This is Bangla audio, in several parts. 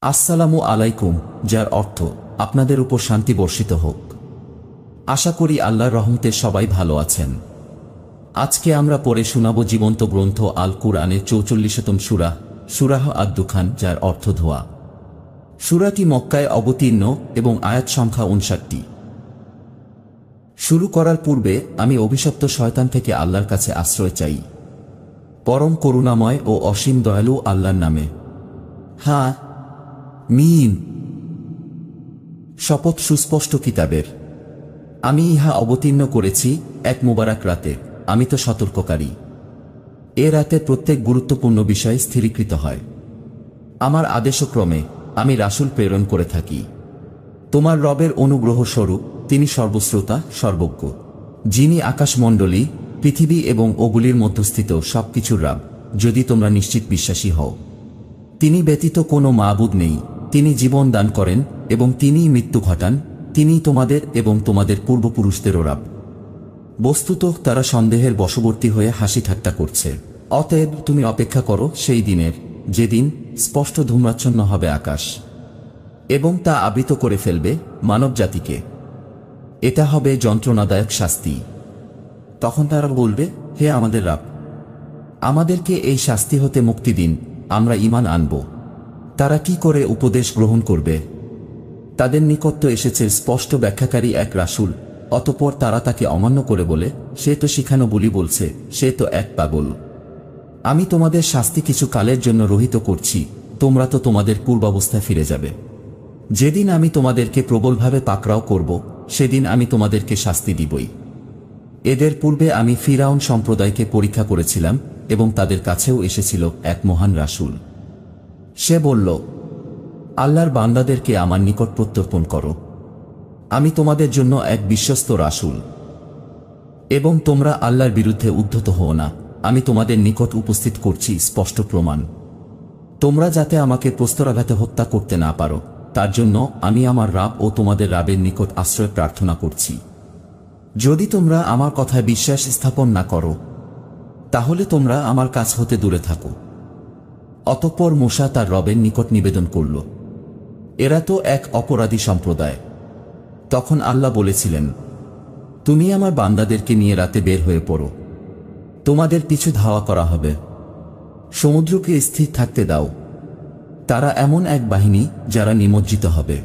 আসসালামু আলাইকুম, যার অর্থ আপনাদের উপর শান্তি বর্ষিত হোক। আশা করি আল্লাহর রহমতে সবাই ভালো আছেন। আজকে আমরা পড়ে শোনাব জীবন্ত গ্রন্থ আল কুরআনের ৪৪তম সূরা, সূরাহ আদ-দুখান, যার অর্থ ধোঁয়া। সূরাটি মক্কায় অবতীর্ণ এবং আয়াত সংখ্যা ৫৯টি। শুরু করার পূর্বে আমি অভিশপ্ত শয়তান থেকে আল্লাহর কাছে আশ্রয় চাই। পরম করুণাময় ও অসীম দয়ালু আল্লাহর নামে। হ্যাঁ মিম। শপথ সুস্পষ্ট কিতাবের। আমি ইহা অবতীর্ণ করেছি এক মুবারক রাতে। আমি তো সতর্ককারী। এ রাতে প্রত্যেক গুরুত্বপূর্ণ বিষয় স্থিরীকৃত হয়। আমার আদেশক্রমে আমি রাসূল প্রেরণ করে থাকি। তোমার রবের অনুগ্রহ স্বরূপ তিনি সর্বশ্রোতা, সর্বজ্ঞ, যিনি আকাশমণ্ডলী, পৃথিবী এবং ওগুলির মধ্যস্থিত সবকিছুর রব, যদি তোমরা নিশ্চিত বিশ্বাসী হও। তিনি ব্যতীত কোনো মাবুদ নেই। তিনি জীবন দান করেন এবং তিনিই মৃত্যু ঘটান। তিনিই তোমাদের এবং তোমাদের পূর্বপুরুষদেরও রব। বস্তুত তারা সন্দেহের বশবর্তী হয়ে হাসি ঠাট্টা করছে। অতএব তুমি অপেক্ষা করো সেই দিনের, যেদিন স্পষ্ট ধূম্রাচ্ছন্ন হবে আকাশ এবং তা আবৃত করে ফেলবে মানবজাতিকে। এটা হবে যন্ত্রণাদায়ক শাস্তি। তখন তারা বলবে, হে আমাদের রব, আমাদেরকে এই শাস্তি হতে মুক্তি দিন, আমরা ঈমান আনব। তারা কি করে উপদেশ গ্রহণ করবে? তাদের নিকট তো এসেছে স্পষ্ট ব্যাখ্যাকারী এক রাসূল। অতঃপর তারা তাকে অমান্য করে বলে, সে তো শিখানো বলি বলছে, সে তো এক পাগল। আমি তোমাদের শাস্তি কিছু কালের জন্য রহিত করছি, তোমরা তো তোমাদের পূর্বাবস্থায় ফিরে যাবে। যেদিন আমি তোমাদেরকে প্রবলভাবে পাকড়াও করব, সেদিন আমি তোমাদেরকে শাস্তি দিবই। এদের পূর্বে আমি ফিরআউন সম্প্রদায়কে পরীক্ষা করেছিলাম এবং তাদের কাছেও এসেছিল এক মহান রাসূল। সে বলল, আল্লাহর বান্দাদেরকে আমার নিকট প্রত্যর্পণ করো। আমি তোমাদের জন্য এক বিশ্বস্ত রাসূল এবং তোমরা আল্লাহর বিরুদ্ধে উদ্ধত হও না। আমি তোমাদের নিকট উপস্থিত করছি স্পষ্ট প্রমাণ। তোমরা যাতে আমাকে প্রস্তরাঘাতে হত্যা করতে না পারো, তার জন্য আমি আমার রব ও তোমাদের রবের নিকট আশ্রয় প্রার্থনা করছি। যদি তোমরা আমার কথায় বিশ্বাস স্থাপন না করো, তাহলে তোমরা আমার কাছ হতে দূরে থাকো। অতঃপর মূসা তার রবের নিকট নিবেদন করল, এরা তো এক অপরাধী সম্প্রদায়। তখন আল্লাহ বলেছিলেন, তুমি আমার বান্দাদেরকে নিয়ে রাতে বের হয়ে পড়ো। তোমাদের পিছু ধাওয়া করা হবে। সমুদ্রকে স্থির থাকতে দাও। তারা এমন এক বাহিনী যারা নিমজ্জিত হবে।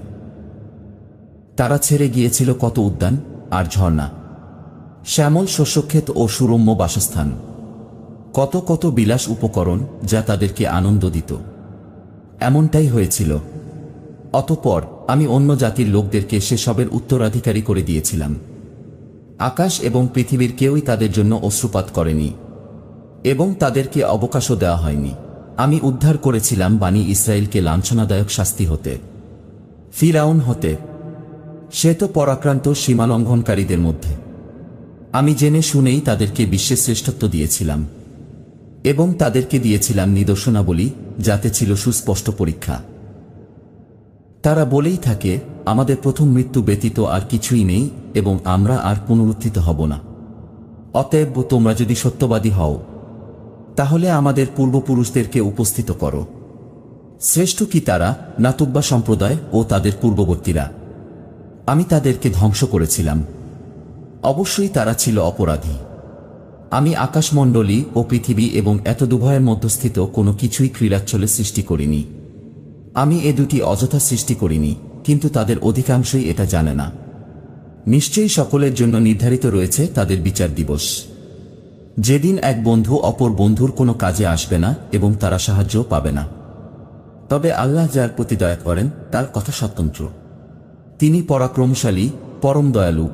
তারা ছেড়ে গিয়েছিল কত উদ্যান আর ঝর্ণা, শ্যামল শস্যক্ষেত ও সুরম্য বাসস্থান, কত কত বিলাস উপকরণ যা তাদেরকে আনন্দ দিত। এমনটাই হয়েছিল। অতঃপর আমি অন্য জাতির লোকদেরকে সেসবের উত্তরাধিকারী করে দিয়েছিলাম। আকাশ এবং পৃথিবীর কেউই তাদের জন্য অশ্রুপাত করেনি এবং তাদেরকে অবকাশও দেওয়া হয়নি। আমি উদ্ধার করেছিলাম বানি ইসরায়েলকে লাঞ্ছনাদায়ক শাস্তি হতে, ফিরআউন হতে। সে তো পরাক্রান্ত সীমালঙ্ঘনকারীদের মধ্যে। আমি জেনে শুনেই তাদেরকে বিশ্বের শ্রেষ্ঠত্ব দিয়েছিলাম এবং তাদেরকে দিয়েছিলাম নিদর্শনাবলী, যাতে ছিল সুস্পষ্ট পরীক্ষা। তারা বলেই থাকে, আমাদের প্রথম মৃত্যু ব্যতীত আর কিছুই নেই এবং আমরা আর পুনরুত্থিত হব না। অতএব তোমরা যদি সত্যবাদী হও, তাহলে আমাদের পূর্বপুরুষদেরকে উপস্থিত করো। শ্রেষ্ঠ কি তারা, না তুব্বা সম্প্রদায় ও তাদের পূর্ববর্তীরা? আমি তাদেরকে ধ্বংস করেছিলাম। অবশ্যই তারা ছিল অপরাধী। আমি আকাশমণ্ডলী ও পৃথিবী এবং এতদুভয়ের মধ্যস্থিত কোনো কিছুই ক্রীড়াচ্ছলে সৃষ্টি করিনি। আমি এ দুটি অযথা সৃষ্টি করিনি, কিন্তু তাদের অধিকাংশই এটা জানে না। নিশ্চয়ই সকলের জন্য নির্ধারিত রয়েছে তাদের বিচার দিবস, যেদিন এক বন্ধু অপর বন্ধুর কোনো কাজে আসবে না এবং তারা সাহায্যও পাবে না। তবে আল্লাহ যার প্রতি দয়া করেন তার কথা স্বতন্ত্র। তিনি পরাক্রমশালী, পরম দয়ালু।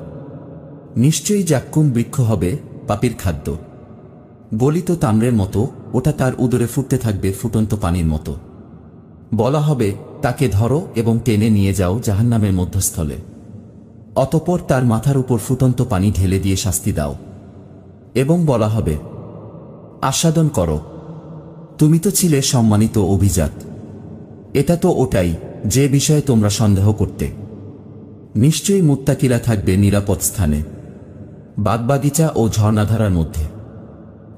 নিশ্চয়ই জাক্কুম বৃক্ষ হবে পাপীর খাদ্য। গলিত তাম্রের মতো ওটা তার উদরে ফুটতে থাকবে ফুটন্ত পানির মতো। বলা হবে, তাকে ধরো এবং টেনে নিয়ে যাও জাহান্নামের মধ্যস্থলে। অতঃপর তার মাথার উপর ফুটন্ত পানি ঢেলে দিয়ে শাস্তি দাও এবং বলা হবে, আস্বাদন করো, তুমি তো ছিলে সম্মানিত অভিজাত। এটা তো ওটাই যে বিষয়ে তোমরা সন্দেহ করতে। নিশ্চয়ই মুত্তাকিরা থাকবে নিরাপদ স্থানে, বাগবাগিচা ও ঝর্ণাধারার মধ্যে।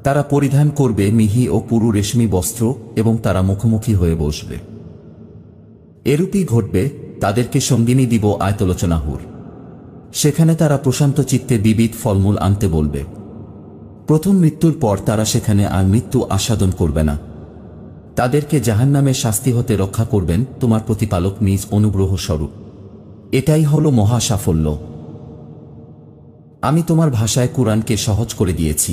তারা পরিধান করবে মিহি ও পুরু রেশমি বস্ত্র এবং তারা মুখোমুখি হয়ে বসবে। এরূপই ঘটবে, তাদেরকে সঙ্গিনী দিব আয়তলোচনাহুর। সেখানে তারা প্রশান্ত চিত্তে বিবিধ ফলমূল আনতে বলবে। প্রথম মৃত্যুর পর তারা সেখানে আর মৃত্যু আস্বাদন করবে না। তাদেরকে জাহান্নামের শাস্তি হতে রক্ষা করবেন তোমার প্রতিপালক নিজ অনুগ্রহ স্বরূপ। এটাই হলো মহা সাফল্য। আমি তোমার ভাষায় কুরআনকে সহজ করে দিয়েছি।